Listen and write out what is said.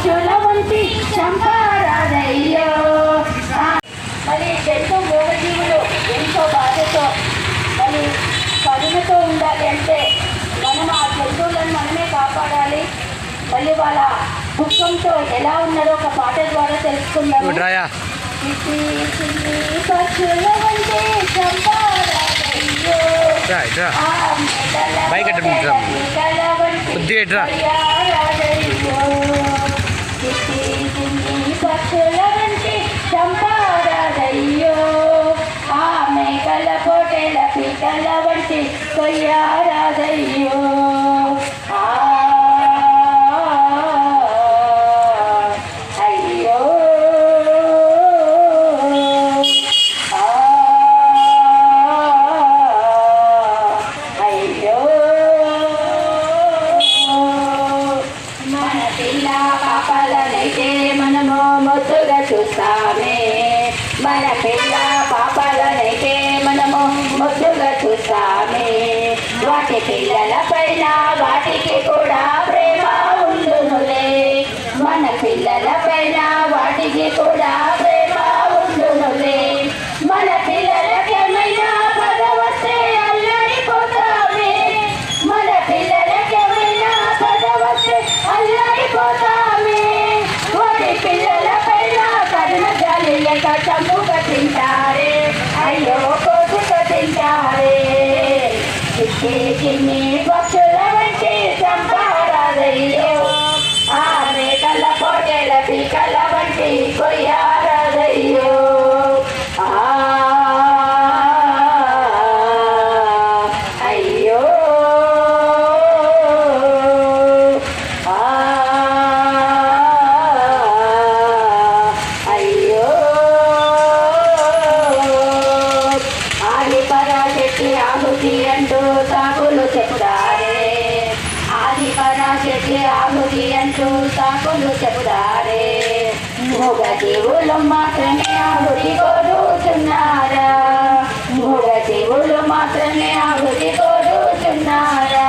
పక్షుల వంటి చంపారాదయ్యో. మరి ఎంతో మూగజీవులు ఎంతో బాధతో మరి కరుణతో ఉండాలి అంటే మనం ఆ జంతువులను మనమే కాపాడాలి. మళ్ళీ వాళ్ళ దుఃఖంతో ఎలా ఉన్నారో ఒక పాట ద్వారా తెలుసుకుందాము. పక్షుల వంటి చంపారాదయ్యో, పక్షుల వంటి చంపారాదయ్యో, ఆ మేకల కోటెల పీకల వంటి కొయ్యారాదయ్యో. మనము ముద్దుగా చూస్తామే, మన పిల్ల పాపాలనైతే మనము ముద్దుగా చూస్తామే. వాటి పిల్లల పైన వాటికి కూడా ప్రేమ ఉండునులే, మన పిల్లల పైన వాటికి కూడా ప్రేమ ఉండునులే. మన పిల్లలకేమైనా పద వస్తే అల్లాడిపోతామే, మన పిల్లలకేమైనా పద వస్తే అల్లాడిపోతామే. పిల్లల పైన కరుణ జాలి లేక చంపుగా తింటారే, అయ్యో కోసుగా తింటారే. చిన్ని పక్షుల వంటి చంపారాదయ్యో, ఆ మేకల కోటెల పీకల వంటి కొయ్యారాదయ్యో. అయ్యో ఆహుతి అంటూ సాకులు చెప్పుదారే, ఆది పరాశక్తి ఆహుతి అంటూ సాకులు చెప్పుదారే. మూగ జీవులు మాత్రమే ఆహుతి కోరుతున్నారా, మూగ జీవులు మాత్రమే ఆహుతి కోరుతున్నారా.